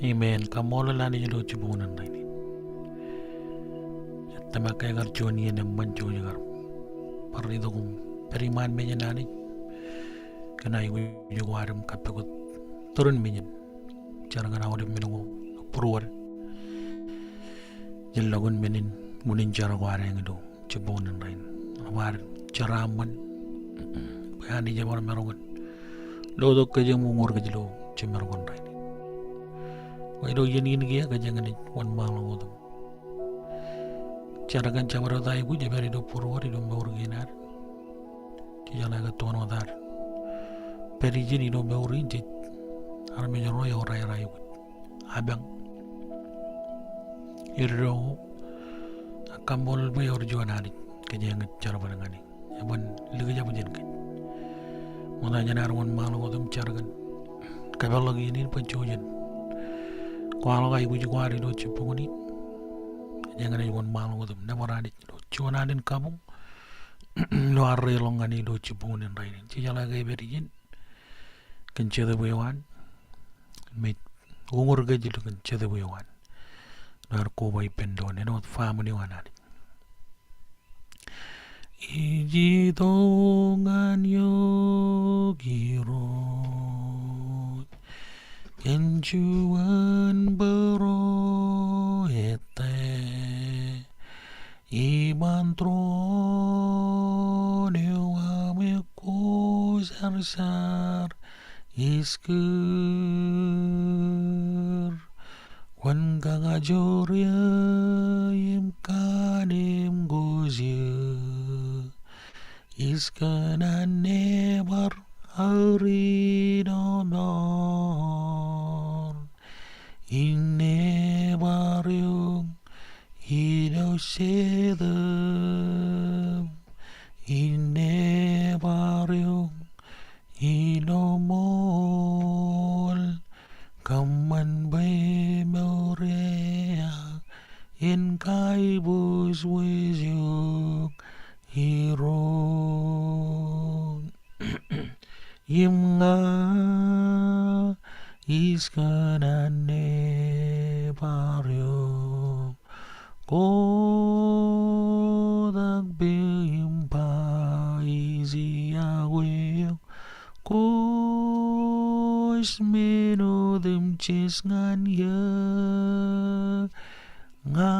Amen. Komol lani jelo cibunan ini. Tema kayak garjoni yang manjo jagar. Parido kum periman menyen nani. Kena ibu juga adam kapekut turun menyen. Cara kana awde menungo purwar. Jelagun menin munin cara ware ngido cibunan ini. War cara aman. Bayani jabar merongan. Lodo kerja mumur kejelo cimerongan ini. Waido yen gia kajangan wan malang odo. Cara kan camara tai bu jabari do purwari do mawurginar. Ti jala ga tono dar. Peri jini do mawurin ti arme jaro ya ora rai bu. Abang irro akambol bu yor juanani kajangan cara barangani. Yaban liga jabu jen kan. Mona janar wan malang odo cara kan. Kabal lagi ini pancojen. Kalau kayak ibu juga ada do cipunguni, jangan ada yang malu gitu. Nama ada do cuma ada kamu, do arre longani do cipunguni lain. Cija lagi berijin, kencede buawan, met umur gaji do kencede buawan, dar kobai pendon, eno family wan ada. Iji dongan yo giro. Kenjuan bero ete iman tron ewa me kwojarjar isker wan gagajoria im kanem goje iskanan nebar hari nomor inne barung ino sedem inne barung ino mol kaman bay morea in kai bus wizuk hero im nga iskanane baryo kodak bim pa izi aweo kos meno dem ches ngan ye nga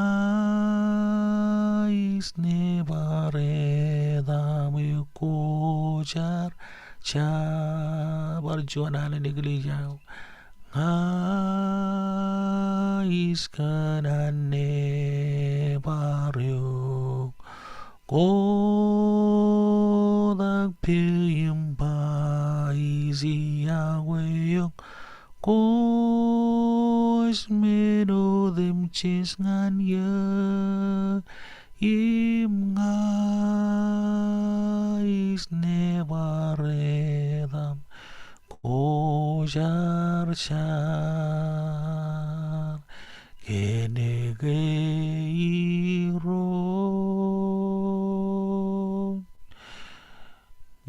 isne bare dame kojar barjuanan negeri jauh ngais kanane baryo kodak piyim paizi aweyok kos meno dem ches ngan ye im ngais ne baredam kwojarjar kene geiro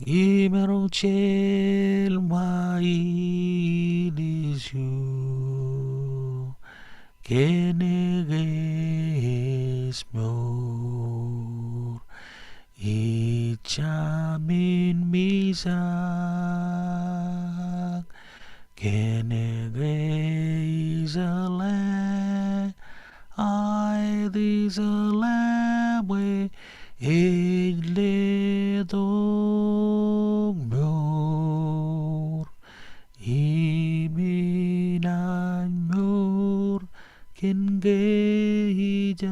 imerong chel mai disu kene gesmor ichamin misak kene geizale ai dizale we egle dog mor iminan mor ken geijale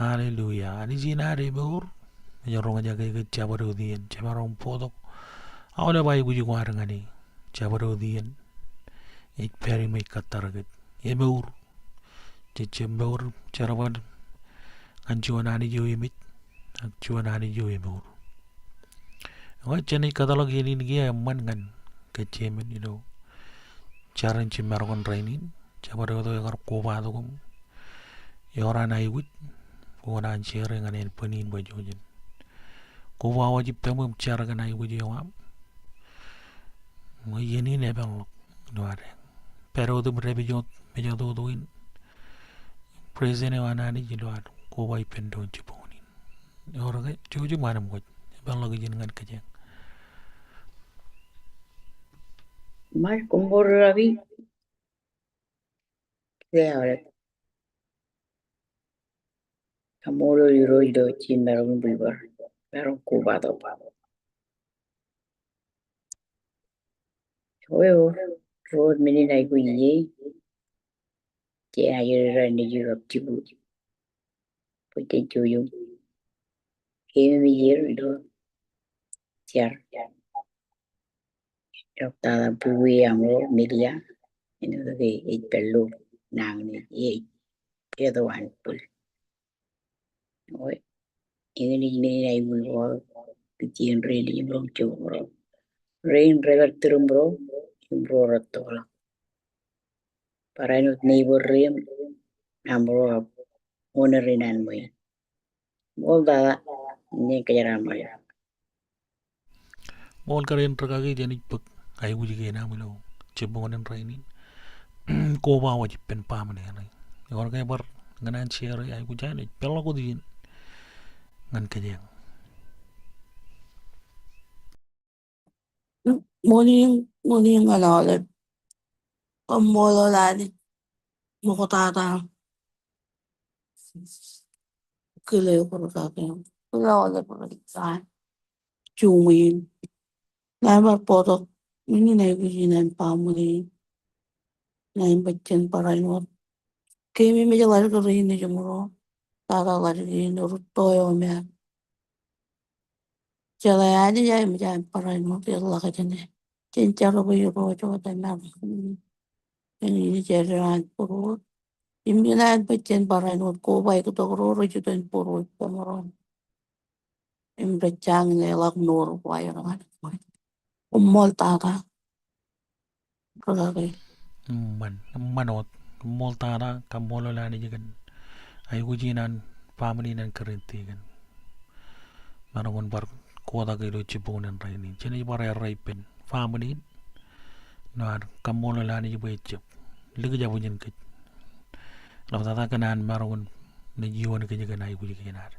Haleluya. Anij nari beur. Menyorong aja ke cabarodian, cabarong podok. Awalnya bayi bujuk warang ani. Cabarodian. Ik peri mai katarget. Ye beur. Cecem beur carawan. Anjuan ani jo yemit. Anjuan ani jo yemur. Wah ceni katalog ini dia man kan kecemen itu. Cara cimargon rainin. Cabarod yang koba tu kum. Ya orang naik wit. Orang cere dengan panin bajuan. ko wa wajib tamum charagan ay wiji wa mo yeni ne bel doare pero dum rebijot mejo do doin presene wanani jilwat ko way pendo jiponi ora joju manam ko bel lo gijin ngan kaje Mal komol ravi ahora kamoro yuro do jimerok bulbar merok kubado However, road many like we che ayere ni Europe tibu pute joyo kemi mi yer do tiar dokta buwe amo media ino de e pello nang ni e pedo wan pul oi ini ni ai mu wo kitien reli bro choro rain rever bro bro rattola para no neighbor rem amro ownerin mo mol da ni kaya maya mol karen tragagi jani pek ay wuji ge na mulo chebonen raini ko wa wajib pen pamane na yor kay bar nganan share ay wujane pelo ko din ngan kaje Muling alolip, komololani, mukotata, kile kurutake, kulolip kurutake, chungin, naimar potok, mini naikuji naim pamuli, naim bacchen parainot, kemi meja lari kurini jumuro, tata lari kurini rutoyo mea, jalayani jay meja parainot, yalla kajane, chencharo bayuro choka taimar, ini jalan purut, Imbilan bacchen parainot ko bay ko tokro rojutan purut pamaron. Imbrechang ne lak nur wayangan. Umol tata kagay. manot mol tara kam molo lani jigan ay wujinan family nan karenti gan marangon bar ko da gelo chibonen raini cheni bar ay pen family nar kam molo lani jibe chep ligi jabu nyen ke la tata kanan marangon ne jiwon ke jigan ay wuji kenar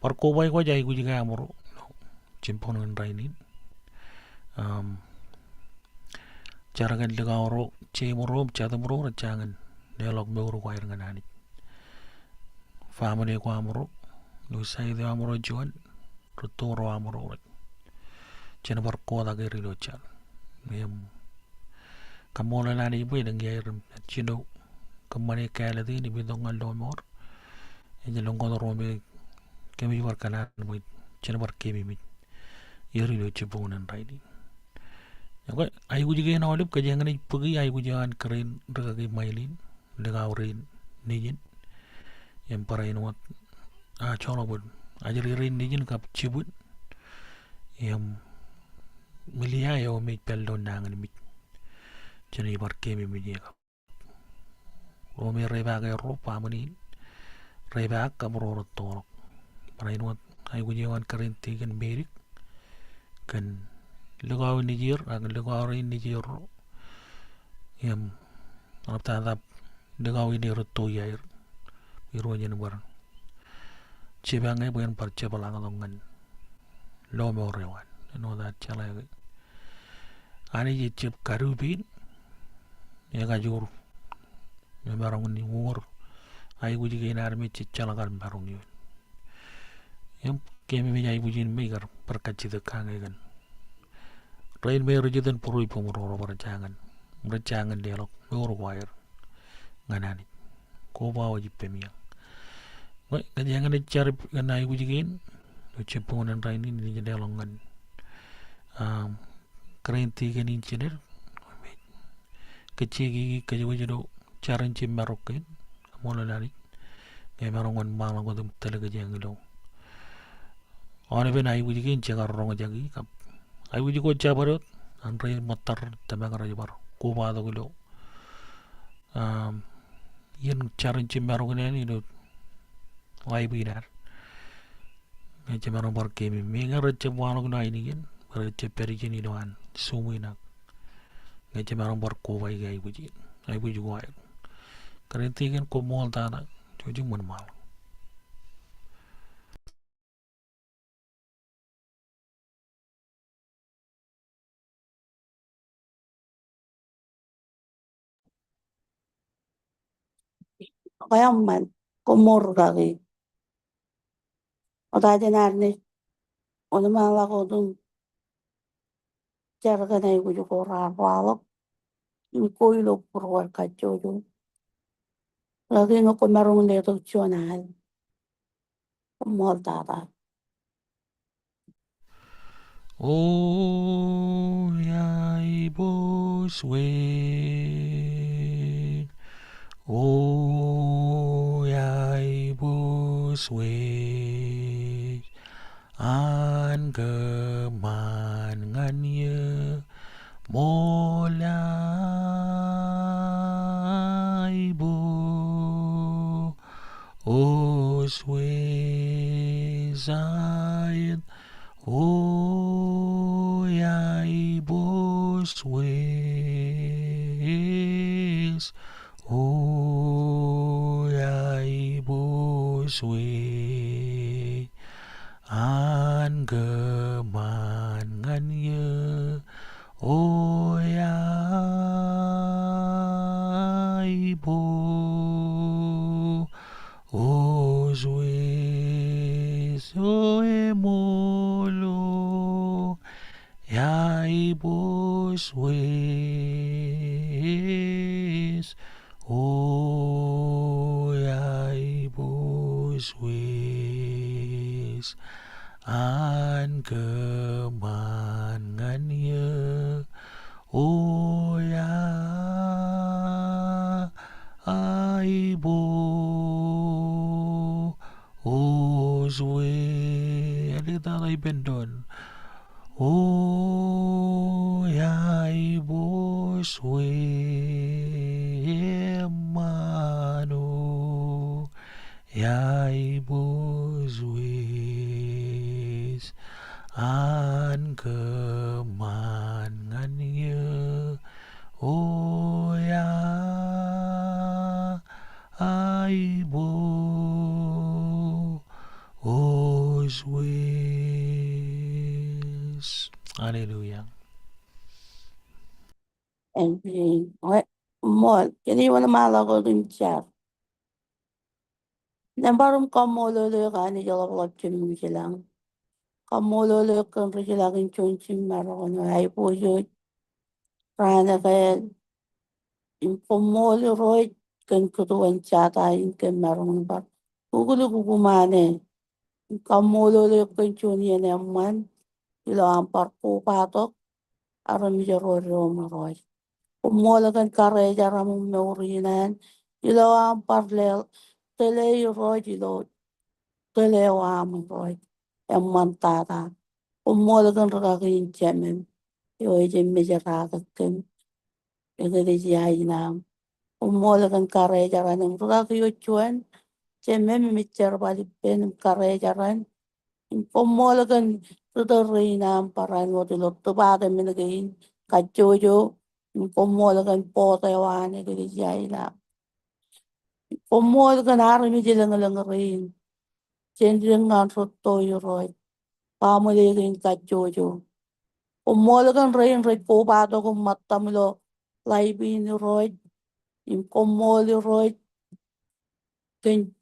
par ko bay ko jay wuji ga amoro chimponen raini Jaragan ligawro chemoro chadamro changan dialog beuru kwair nganani family ko amro lusai de amro juan rutoro amro chena bar ko da geri lo chal mem kamola nani bu dang yairum chindo kamane kala di ni bidongal do mor e jelongo do rombe kemi war kana mo chena bar kemi mi yeri lo chibunan raidi Oke, ayu juga na olip kaje ngani pagi ayu jangan keren regagi mailin legaurin nijin yang parain wat chola bud ajar rin nijin kap cibut yang milia ya o mit peldon nangan mit jeni bar kemi mit ya kap o me reba ga ro pamani reba ka bro torok parain wat ayu jangan keren tigan berik kan Legaw Niger ak legaw Niger yam apta dap legaw ini roto yair biro nyen bar cibangai bukan par cebalang longan lo mo rewan no da chala ani je cep karubin ya ga jur ya barang ni wor ay wuji ge nar mi chala gar barang ni yam kemi mi ay wuji mi gar par kacci de kangai gan Rain may rejudan purui pumuro berjangan dialog beuru wire nganani ko ba wajib pemia ngai kajangan cari nganai wujigin ucepunan rain ini di dialog ngan kerenti kan incener kecigi kajawajido caran cimarokin mola lari ngai marongan malang kodum talaga jangilo Ona ben ai wujigin cagar ronga jagi kap ay wuji ko jabarot andre matar tamaga rajar ko bado gulo yen charin chimmaro gane ni do ay binar Ngaji merong barkemi menga recep walog na inigin recep perikini doan sumuinak ngaji merong barkovai gai buji ai buji gua karena komol tana cuci mun mal Kaya man, komor kaki. O tayo narni, o naman ako dun, cara ka na yung ko rarwalok, yung kuilo purwar ka chodo. Lagi nga ko marong neto chonal, komol tata. oh yai bos we oh yai bos we an keman nganye molai bo oswe zaid oh yai bos wes oh yai bos we an keman nganye oh yai bo oswe so emolo yai bos wes oh yai bos wes an keman nganye oh ya aibo oswe alita tay bendon oh ya aibo swe mano ya aibo swes an keman nganye oh ya aibo oswes. Hallelujah. And what more, kini wala malako dun siya. Nambarum kamololo ka ni jala ko chim silang. Kamololo kan rin chun chim maro ko na ay po yun. Rana kaya yung komolo roy kan kutuan chata yung kan marong ba. Kukulo kukumane. Yung kamololo kan chun yan naman. Ilo ang parpo patok. Aram jaro roma roy. Komolo kan kareja ramong naurinan. Ilo ang parlel. Tele roy ilo. Tele o amang roy. Yang mantata. Komolo kan rakakin jemen. Yo ijin mejarakakin. Ito di siya inam. Umolo kan karejaran ng rakakiyochuan. Jemen mijar balik pen karejaran. Umolo kan tutorinam paran mo tulog tubagan minagayin. Kachojo. Umolo kan potewan. Ito di siya inam. Umolo kan harami jilang rin. Jendring nga rotoy roy. Pamuligin kachojo. Umolo kan rin po bato kung matamlo. Laibin roy. Komol roy. Kan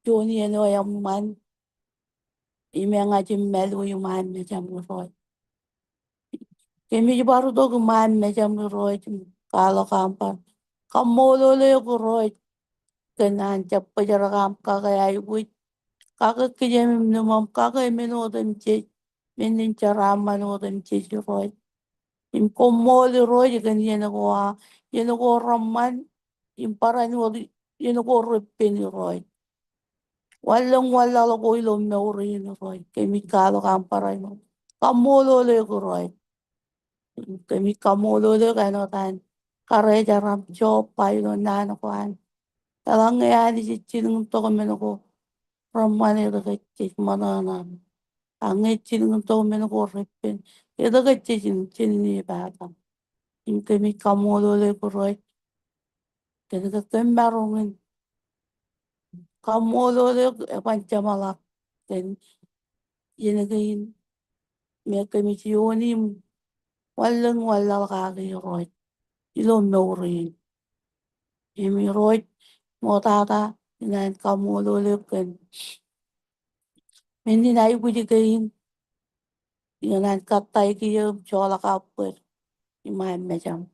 Johnny ano yung man. Ime nga melu yung man na jam roy. Kami baru do man na jam roy. Kalo kampan. Kamolo le ko roy. Kanan jap pajara kam kakaya yung kakakiyam naman kakay menodan che. Menin charaman odan che roy. Yung komol roy ganyan ako yan ako raman. Yung parang yan ako ripin roy. Walang wala ko ilong na urin roy. Kemikalo kang paray mo. Kamulo le ko roy. Kamulo le kano tan. Kareja ram chop payo na ano kuan. Talang yan si chinong to kami ko. Ramane the Gachis Manana. Angechin Tomen or Ripin. The Gachis in Chini Bata. In Kemi Kamolo Leporoi. Then the Tembaromin. Kamolo Panchamala. Then Yenagain. Mekamisionim. Walang wala kagi roy. Ilo no rin. Imi roy. Motata. Inan Kamolo Lepin. Many night with again. Inan katay kiyam chola kapwer. Imay mejam.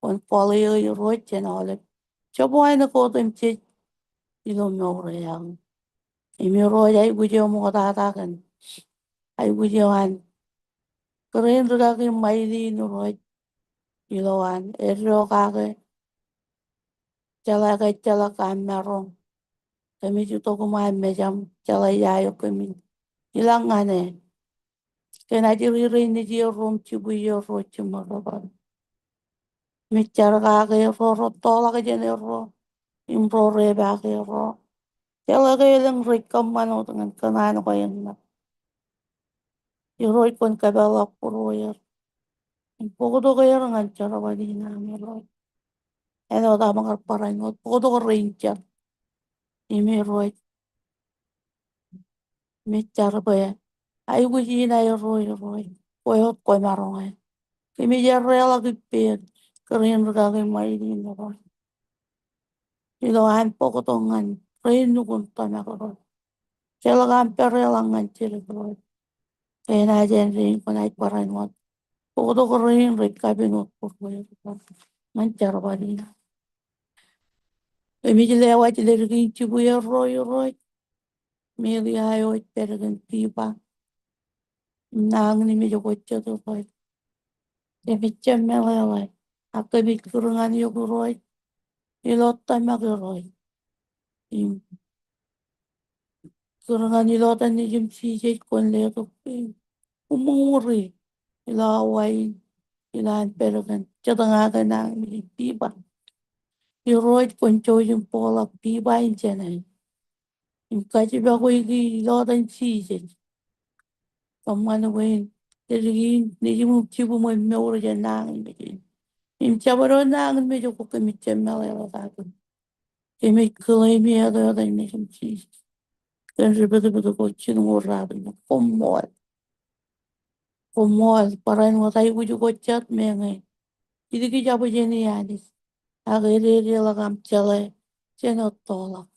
Kon polio y roy chenole. Choboy na ko tim chit. Ilo no rin. Imi roy ay video motata kan. Ay video an. Keren rudaki maili no roy. Ilo an. Erro kage. Chala kamerong. Kami juto kumay mejam. Chala yayo kami. Ilang ane. Kena diri ni dia rom cibu yo ro cuma ro. Micar kage ro tola ke jene ro. Impro re ba ke ro. Chala ke ilang rekam mano dengan kenan ko yang na. Iro ikon kabela puro yer. Pokoto ko yer ngan cara wadi na mi ro. Eno da mangar parai ngot. Pokoto ko rincar. Imi ro micar ba ya. Ay guji na yo ro yo ro. Koyot koy marong ay. Kimi yer rela ki pin. Keren kage mai di na ro. Iloan pokotongan reinu kun tanakoro. Celakan perelangan cilikoro. Kena jen ring panai parainot. Pokotoko ring ring kabinot pokoknya. Mancar badina. Emi jilewa jilergin cibuya roy roy. Meli ayo tergen tiba. Nang ni mejo kocok tu roy. Emi cemelelai. Akabi kurungan yoku roy. Ilot tamak roy. Kurungan ilotan ni jim sijay kon leto. Umuri. Ilawain. Ilan perogan. Chatangaga na piba. Iroit koncho yung pola piba in janay. Yung kachiba ko yung ilotan sijay. Kamana wain. Terigin. Nijim chibu mo meuro jan nangin. Yung chabaro nangin medyo ko kami chamela tato. Kami kulay miya doon yung nijim sijay. Kasi betul-betul ko chinurado. Komol. Komol. Parain mo tayo ko yung chat may. Jadi kita apa jenis anis. Akhirnya lagam cale. Ceno tolak.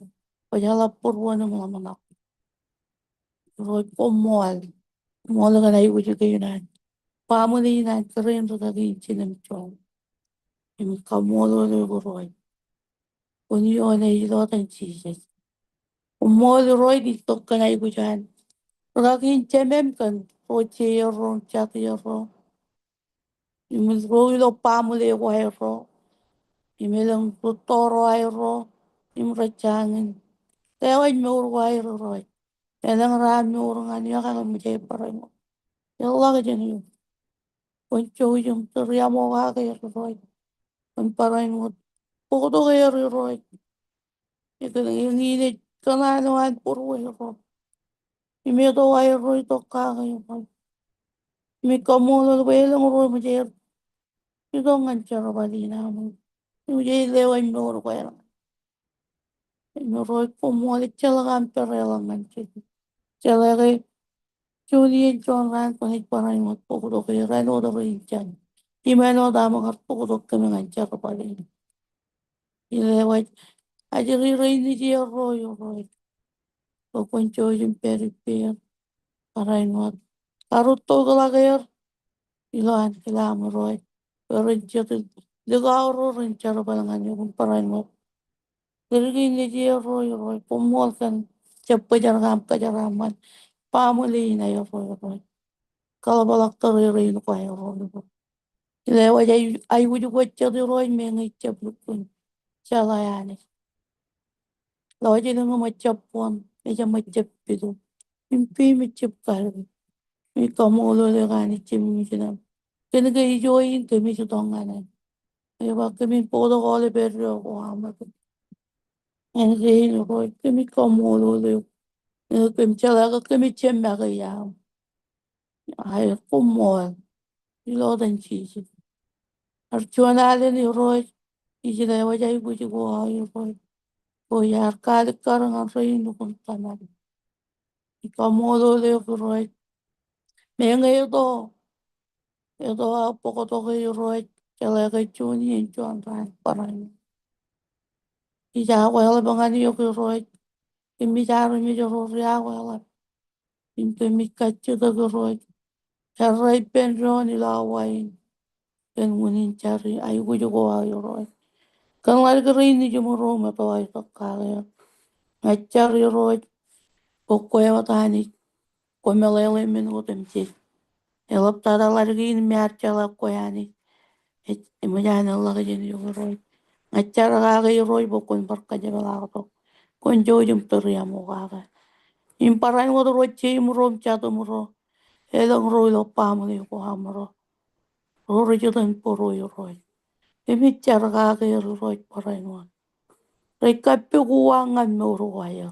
Pajala purwana malaman ako. Roy komol. Komol ka na iwo juga yunan. Pamuli yunan keren to kagi chinem chong. Yung kamolo lo roy. Kunyo na ilo tan chises. Komol roy dito ka na iwo dyan. Kagi chemem kan. Roche yoro. Chati yoro. Yung roy lo pamuli ko yoro. Imilang tutoro ayro. Imrachangin. Tewaj meur ayro roy. Elang ram meur ngani akang mjay parang. Yalla ka jeni. Koncho yung teriamo ka roy. Kon parang mo. Pokoto kaya roy. Ito lang yung init. Kananuan puro ayro. Imito ayro ito kakayo roy. Imi kamulo lang roy mjay. Ito nganchara balina mo. Mjay lewaj meur kaya. Roy komol chalagan perelangan chiti. Chalagay Julian John ran kahit parang mo pokoto kay rano da rinjan. Imano da mga pokoto kami ngancha ka pala. Ilewat ajiri rin ni dia roy roy. Pokoncho yung peripir. Parang mo. Karuto galagayar. Ilan kailangan mo roy. Pero chiti. Ligaro rin chara balangan yung parang mo. Dirigin ni dia roy roy. Pumol kan. Chapajaragam kajaraman. Pamuli na yo roy roy. Kalabalak tari no kaya roy. Lewa ay wuju wacce di roy me ngai chaplukun. Chalayani. Lawa jadi nga machapon. Meja machapido. Impi me chapkalbi. Mi kamulo le gani chimi mi chinam. Kena ka ijoyin kami chutongana. Ewa kami podo kole berro ko hamako. En reino roy kami kamulo le. Kim chala ka kimi chemma ka ya. Ay komol. Ilo dan chichi. Archuana le ni roi. Iji na waja ibu ji go ay roi. Go yar kali karang ang roi nukun tanan. Ikamolo le roi. Menga ito. Ito poko to ka roi. Chala ka chuni en chuan ran parang. Ija wala bangani yo ka roi. Kimi jaro mi jo ria wala. Kimi kachu da ka roi. Charai pen roni la wain. Ken munin chari ay gujo go ay roi. Kan lari ka rin ni jumuro mato ay kakaya. Ngachari roi. Pokkoya watani. Komelele minuutin siis. Elap tada lari ka in miarchala koyani. Imajana lagajin yung roi. Ngachara kaga yung roi bokon barka jara lagato. Kon jojum toriya mo kaga. Imparan mo roi chi mo rom chato mo ro. Elang roi lo pamuli ko hamro. Roi jutan po roi. Imichara kaga yung roi paray mo. Rekapi kuwangan mo roi.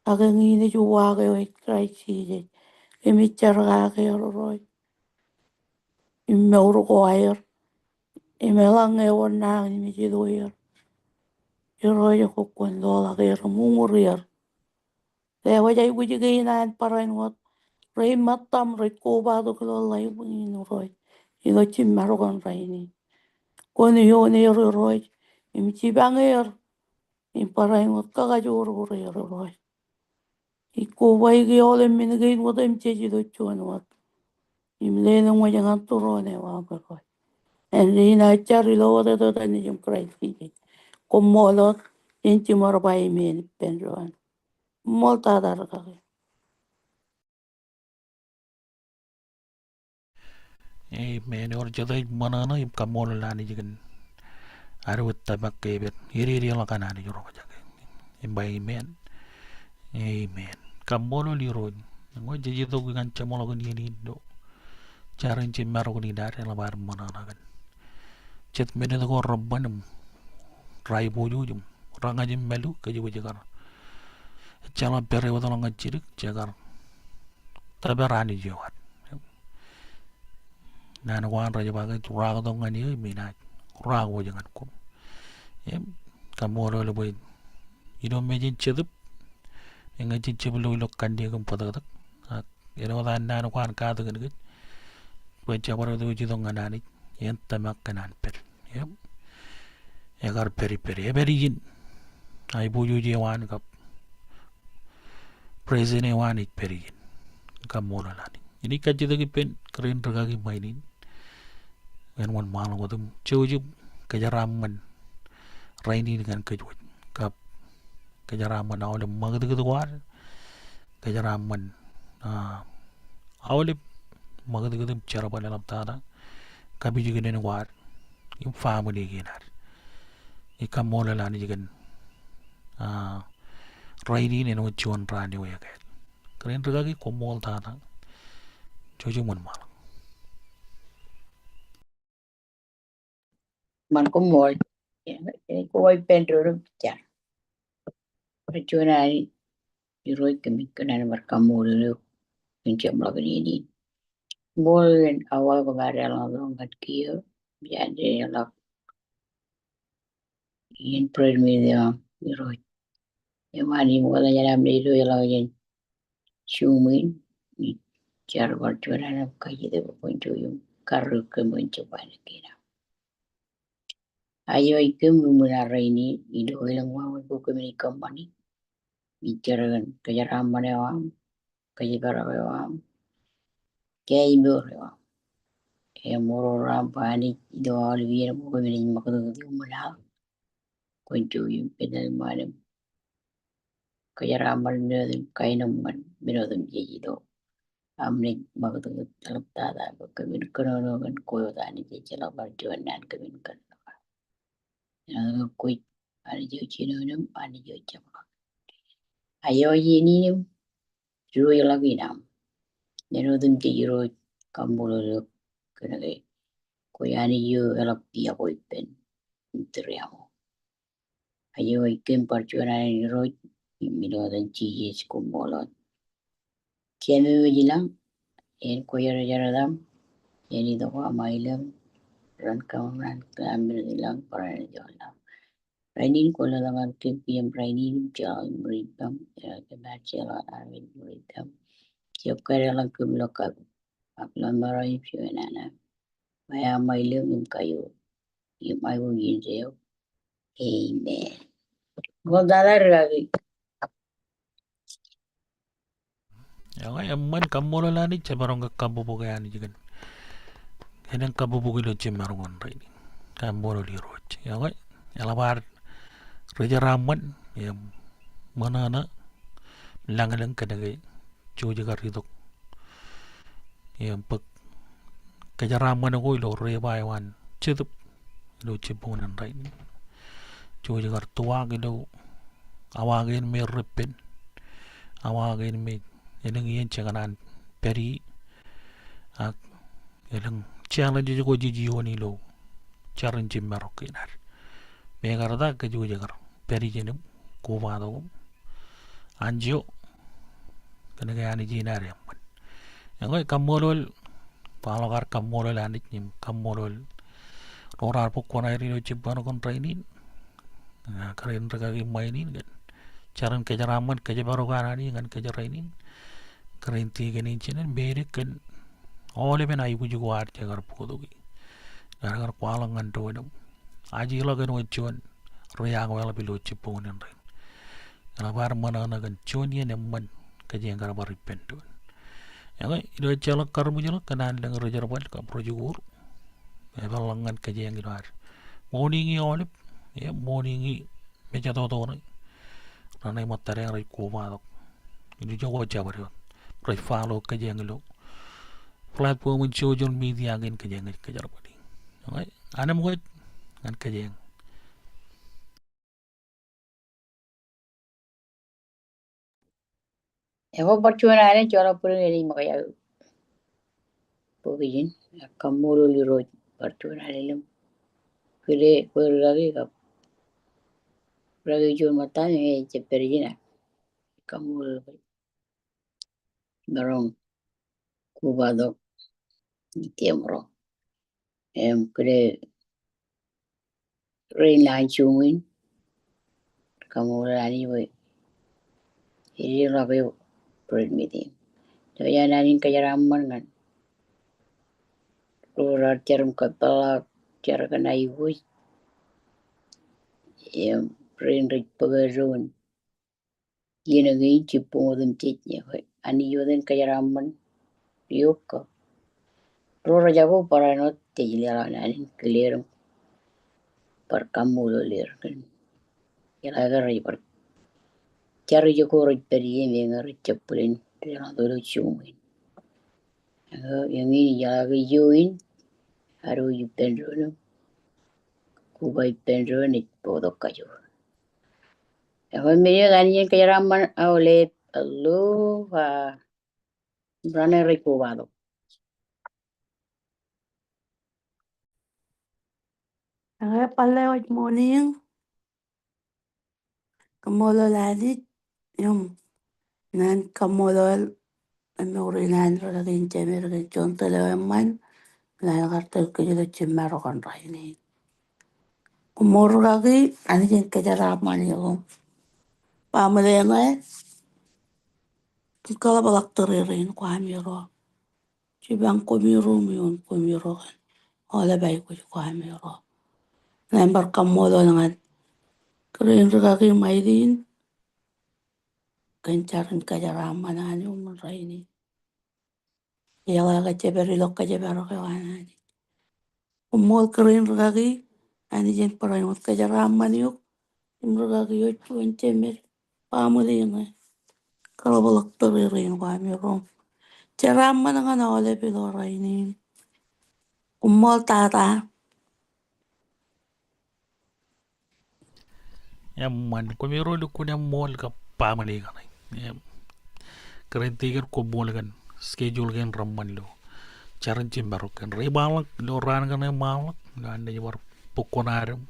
Aga ngini juwaga yung ikray sige. Imichara kaga yung roi. Imeuro ko ayer. Imelang ewan na imichido yer. Iroi ko kwendo la ger mungurir. Lewa jay guji gainan parain wat. Rei matam rei koba do kilo lai bungin roi. Ilo chimarogan raini. Koni yo ne roi. Imichibang er. Imparain wat kagajor roi. Ikoba igi ole minigay wat imchejido chuan wat. Imlena mo jangan turone wa roi. En rina chari lo wada do tani jum krai sige. Komolot in jimorok bay men penroan. Molta dar kage. Amen. Or jada manana im komol lani jigan. Arwit tabak kebet. Iri la kanani juro jaga. Imba amen. Amen. Komol lirod. Ngo jijito gan chamolo gan yini do. Charin chimaro gan idare la bar manana gan. Chet mene ko rabbanam. Rai bojujum. Rangajim melu kajibu jagar. Chala pere wadala ngajirik jagar. Tabarani jawat. Nana wan raja bagai raga dong ngani minat. Raga wo jangan kum. Komol le boy. Ino mejin chedup. Nga chichib lo kandi kum padatak. Ino dan nana wan kada gan gan. Baca bara do jidong ngani. Yen tamak kanan per. Egar peri yin. Ay boju je wan kap. Presene wan ik peri yin. Komol lani. Ini kajida ki pen keren raga ki mainin. Wen wan malang wadum chujub kajaraman. Raini dengan kejuat. Kap kajaraman awalnya magdagad war. Kajaraman awalnya magdagad cara dalam tada. Kabi juga dengan war. Yung family ginar. Komol lani juga. Raini neno chuan rani waya kaya. Keren raga ki komol tada. Chujub wan malang. Man komol. Ko ay pendro char. Archuana iroi kami kana markamol lo. Pincham lagani ni. Mol en awal bagare la longat kiyo. Jadi la in prayer media iroi. Emani mola jana mledo la yen shumin. Ni char barchuana na kaji de poncho yung karu kemoncho bana kira. Ayo ikem mumuna raini ido ilang wawan ko kami company. Bicara kejaram mana wam, kejara wam, kaya ibu wam. Moro ram pani ido alivir mo kami ni makado di umala. Kuncu yung pedal manam. Kejaram mana kaya naman minodam jido. Amne makado dalam tada kami kono kan koyo tani jela barjuanan kami kan. Yang kuit ani jo chino nam ani jo chama. Ayo ini rui lagi nam. Minodam jiro kambulo kena ke. Koyani yo elap pia koipen. Interiamo. Ayo ikem parchuana ni roi Milodan cheese komolot. Kemi vigilang, in kwojela, ini doko amailam, ran kaman kamil nilang para jola. Rainin ko lang ang kimpiam rainin jal meritam, kebacela amin meritam. Siap kaya lang kumlokap, aplan maray pianana. Maya amailam yung kayo, yung ayaw yin sa'yo. Amen. Magdadar lagi. yang emman kamol lani cemarong ke kabubuga yani jigan henang kabubuga lo cemarong rai kamol li roch yang alabar reja raman yang mana na langalang kadagai joja karidok yang pek kajaraman ko lo rebayawan cetup lo cepunan rai joja kartua gitu awagin me repen awagin me yang yen cakanan peri ak yang cang lagi juga jiji wani lo caran jimerok inar megarada ke juga jar peri jenim kubado anjo kena gaya Anij inar yang kamolol palokar kamolol Anij nim kamolol orar pokona iri lo cibano kon trainin keren rekagi mainin kan caran kejaraman kejabarokan ani kan kejarainin keren tiga ni cinen beri kan oleh ben ayu juga war jagar podogi jagar palangan to edam aji lo kan wajon royang wala bilo ciponen ren ala bar mana na kan choni nemman kajeng gar bar penton yang ido chalak karmu jalo kanan dang rojar bal ka projugur balangan kajeng gar morningi oleh ya morningi meja to ranai matare rai ko ma ini jogo jabar rai falo kajeng lo platform social media agin kajeng kajar padi anam ko kan kajeng Eko percuanaan cara pun ini makanya pokoknya kamulu liroj percuanaan ini kule kule lagi jual mata ni ceperina kamulu barong kubado tiemro kule rain line chungin kamulu ani we ini rabe permiti jadi nani kajaraman kan luar jarum kepala cara kena ibu rain rik pagaron ginagi cipung cicnya ani yoden kajaraman yoko Rora jago para no te jilala nani clear par kamulu lir kan kira agar par cari joko roj peri yang agar cepulin yang dulu cumin yang ini jaga juin haru ju pendro kubai pendro ni podok kayu yang media kan yang kajaraman awle allo va brane recubado Ang palewat morning, kamolol Anij, yung nan kamolol, amurinan ragin jamiragin chontalaman, lalagartal ko yung chimarokon rainin. Umurugagi, Anij yung kajaraman yung pamalengay, kalabalak taririn ko amiro. Sibang kumiro yun, kumiro kan. Olabay ko yung kumiro. Nambar kamolol nga, karin ragagi maydin, kancharan kajaraman yung rainin. Yalaga ceberilok kajabaro kawanani. Umol karin ragagi, Anij yung parayot kajaraman yung ragagi yung chuan cemer. Pamalengay, kalabalak taririn ko amiro. Jaraman nga na olabay lo rainin. Umol tata. man kumiro lu kunya mall ka pamali kan keren tiger ko mall kan schedule kan ramman lo caran jimerok kan rebalak lo ran kan malak ganda war pokonaram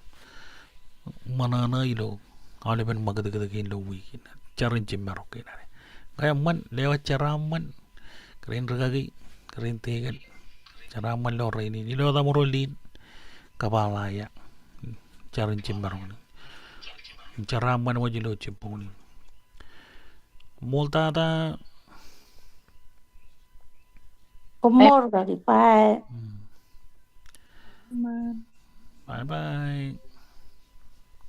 manana ilo ale ben magad lo weekend cara jimerok ini. Kaya man lewat cara man keren regagi keren tegal cara man lo ini lo da morolin kapala ya cara jimerok ni cara man wajilo cipung ni multa da komol dari pai. bye bye.